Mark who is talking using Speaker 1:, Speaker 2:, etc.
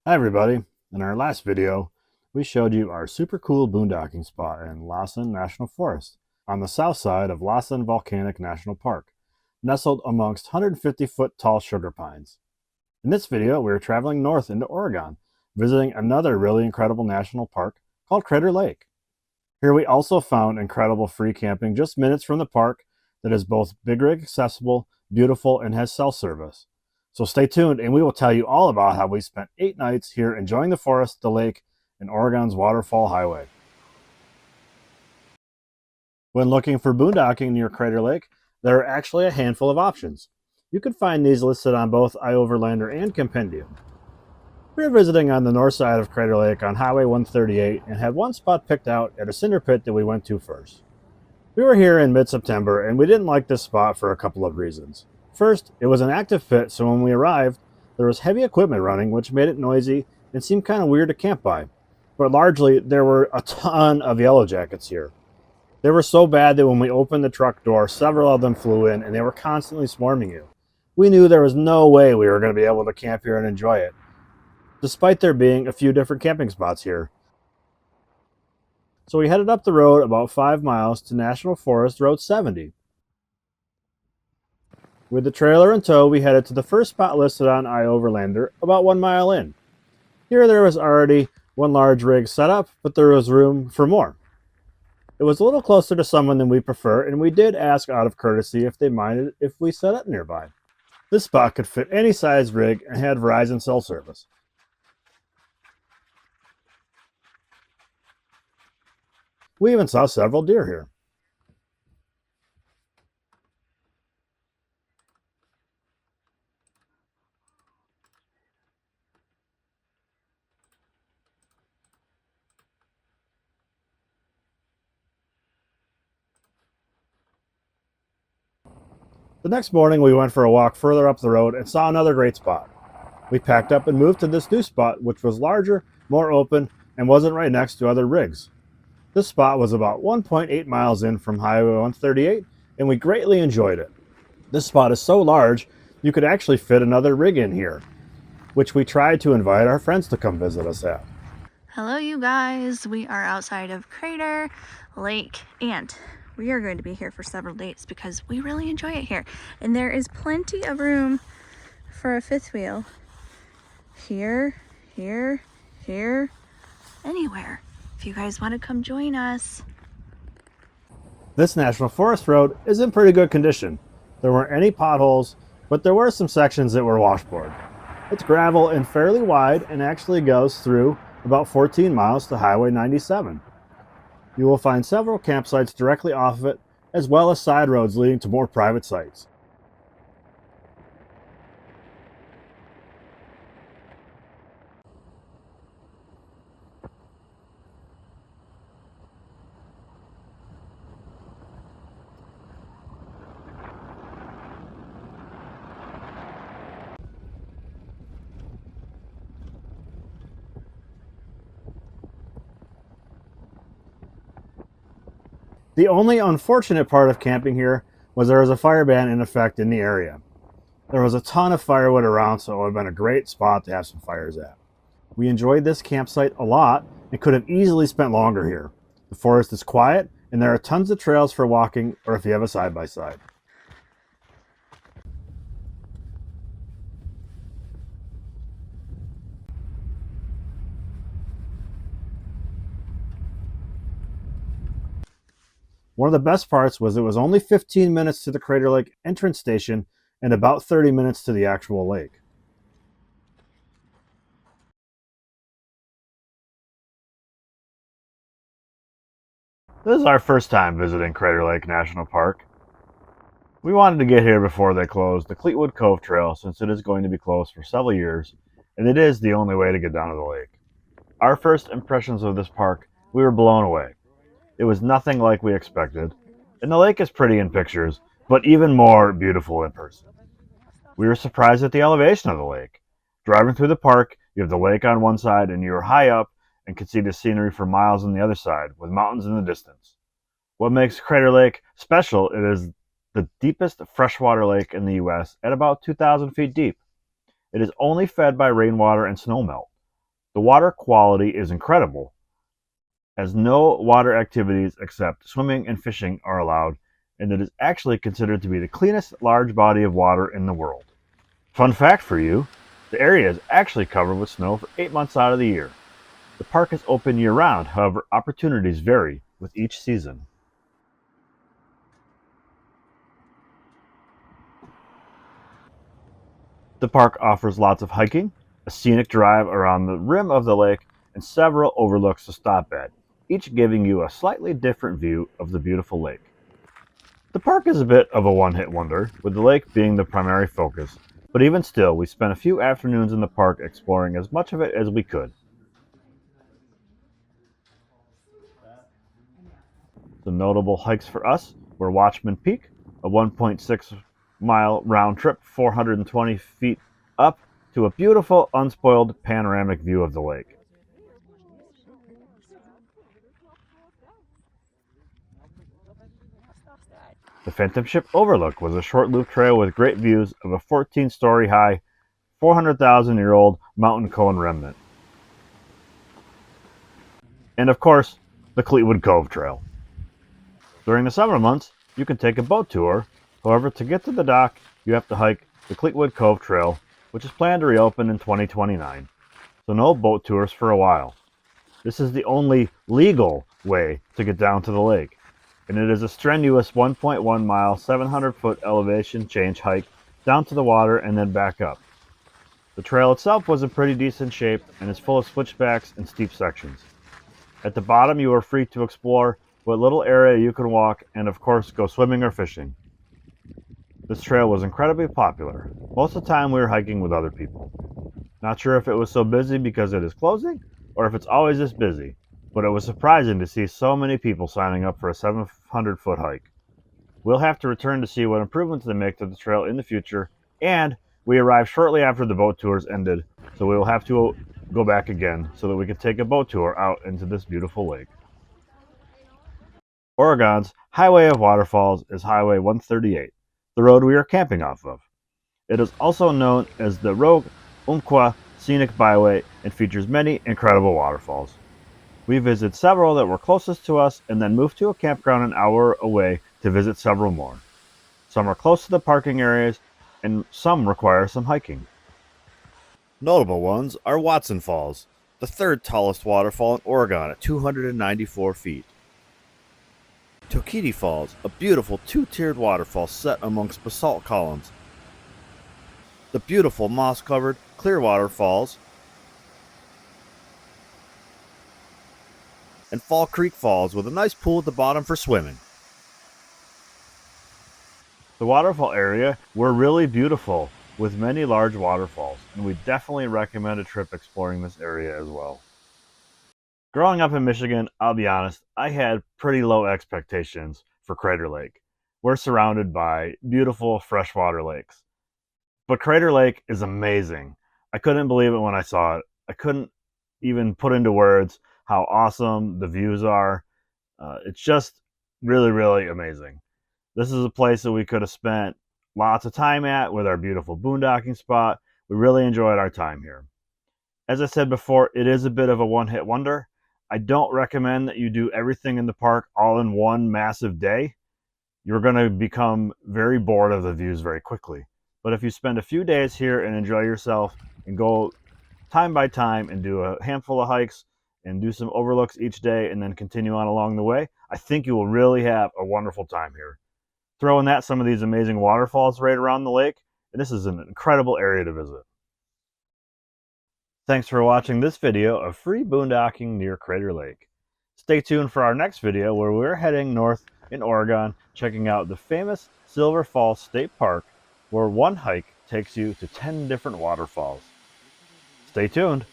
Speaker 1: Hi everybody. In our last video, we showed you our super cool boondocking spot in Lassen National Forest on the south side of Lassen Volcanic National Park, nestled amongst 150-foot tall sugar pines. In this video, we are traveling north into Oregon, visiting another really incredible national park called Crater Lake. Here we also found incredible free camping just minutes from the park that is both big rig accessible, beautiful, and has cell service. So stay tuned and we will tell you all about how we spent 8 nights here enjoying the forest, the lake, and Oregon's Waterfall Highway. When looking for boondocking near Crater Lake, there are actually a handful of options. You can find these listed on both iOverlander and Compendium. We are visiting on the north side of Crater Lake on Highway 138 and had one spot picked out at a cinder pit that we went to first. We were here in mid-September and we didn't like this spot for a couple of reasons. First, it was an active pit, so when we arrived, there was heavy equipment running, which made it noisy and seemed kind of weird to camp by. But largely, there were a ton of yellow jackets here. They were so bad that when we opened the truck door, several of them flew in and they were constantly swarming you. We knew there was no way we were going to be able to camp here and enjoy it, despite there being a few different camping spots here. So we headed up the road about 5 miles to National Forest Road 70. With the trailer in tow, we headed to the first spot listed on iOverlander, about 1 mile in. Here there was already one large rig set up, but there was room for more. It was a little closer to someone than we prefer, and we did ask out of courtesy if they minded if we set up nearby. This spot could fit any size rig and had Verizon cell service. We even saw several deer here. The next morning, we went for a walk further up the road and saw another great spot. We packed up and moved to this new spot, which was larger, more open, and wasn't right next to other rigs. This spot was about 1.8 miles in from Highway 138, and we greatly enjoyed it. This spot is so large, you could actually fit another rig in here, which we tried to invite our friends to come visit us at.
Speaker 2: Hello you guys, we are outside of Crater Lake and we are going to be here for several days because we really enjoy it here. And there is plenty of room for a fifth wheel. Here, here, here, anywhere. If you guys want to come join us.
Speaker 1: This National Forest road is in pretty good condition. There weren't any potholes, but there were some sections that were washboard. It's gravel and fairly wide and actually goes through about 14 miles to Highway 97. You will find several campsites directly off of it, as well as side roads leading to more private sites. The only unfortunate part of camping here was there was a fire ban in effect in the area. There was a ton of firewood around, so it would have been a great spot to have some fires at. We enjoyed this campsite a lot and could have easily spent longer here. The forest is quiet and there are tons of trails for walking or if you have a side-by-side. One of the best parts was it was only 15 minutes to the Crater Lake entrance station and about 30 minutes to the actual lake. This is our first time visiting Crater Lake National Park. We wanted to get here before they closed the Cleetwood Cove Trail since it is going to be closed for several years, and it is the only way to get down to the lake. Our first impressions of this park, we were blown away. It was nothing like we expected, and the lake is pretty in pictures, but even more beautiful in person. We were surprised at the elevation of the lake. Driving through the park, you have the lake on one side and you are high up and can see the scenery for miles on the other side, with mountains in the distance. What makes Crater Lake special, it is the deepest freshwater lake in the U.S. at about 2,000 feet deep. It is only fed by rainwater and snowmelt. The water quality is incredible, as no water activities except swimming and fishing are allowed, and it is actually considered to be the cleanest large body of water in the world. Fun fact for you, the area is actually covered with snow for 8 months out of the year. The park is open year-round, however, opportunities vary with each season. The park offers lots of hiking, a scenic drive around the rim of the lake, and several overlooks to stop at, each giving you a slightly different view of the beautiful lake. The park is a bit of a one-hit wonder, with the lake being the primary focus, but even still, we spent a few afternoons in the park exploring as much of it as we could. Some notable hikes for us were Watchman Peak, a 1.6-mile round trip, 420 feet up to a beautiful, unspoiled panoramic view of the lake. The Phantom Ship Overlook was a short loop trail with great views of a 14-story high, 400,000-year-old mountain cone remnant. And of course, the Cleetwood Cove Trail. During the summer months, you can take a boat tour. However, to get to the dock, you have to hike the Cleetwood Cove Trail, which is planned to reopen in 2029. So no boat tours for a while. This is the only legal way to get down to the lake, and it is a strenuous 1.1 mile, 700-foot elevation change hike down to the water and then back up. The trail itself was in pretty decent shape and is full of switchbacks and steep sections. At the bottom, you are free to explore what little area you can walk and, of course, go swimming or fishing. This trail was incredibly popular. Most of the time, we were hiking with other people. Not sure if it was so busy because it is closing or if it's always this busy, but it was surprising to see so many people signing up for a 700-foot hike. We'll have to return to see what improvements they make to the trail in the future, and we arrived shortly after the boat tours ended, so we will have to go back again so that we can take a boat tour out into this beautiful lake. Oregon's Highway of Waterfalls is Highway 138, the road we are camping off of. It is also known as the Rogue Umpqua Scenic Byway and features many incredible waterfalls. We visited several that were closest to us and then moved to a campground an hour away to visit several more. Some are close to the parking areas and some require some hiking. Notable ones are Watson Falls, the third tallest waterfall in Oregon at 294 feet. Tokiti Falls, a beautiful two-tiered waterfall set amongst basalt columns. The beautiful moss-covered Clearwater Falls, and Fall Creek Falls with a nice pool at the bottom for swimming. The waterfall area were really beautiful with many large waterfalls, and we definitely recommend a trip exploring this area as well. Growing up in Michigan, I'll be honest, I had pretty low expectations for Crater Lake. We're surrounded by beautiful freshwater lakes. But Crater Lake is amazing. I couldn't believe it when I saw it. I couldn't even put into words how awesome the views are. It's just really, really amazing. This is a place that we could have spent lots of time at with our beautiful boondocking spot. We really enjoyed our time here. As I said before, it is a bit of a one-hit wonder. I don't recommend that you do everything in the park all in one massive day. You're going to become very bored of the views very quickly. But if you spend a few days here and enjoy yourself and go time by time and do a handful of hikes and do some overlooks each day and then continue on along the way, I think you will really have a wonderful time here. Throw in that some of these amazing waterfalls right around the lake, and this is an incredible area to visit. Thanks for watching this video of free boondocking near Crater Lake. Stay tuned for our next video where we're heading north in Oregon, checking out the famous Silver Falls State Park, where one hike takes you to 10 different waterfalls. Stay tuned.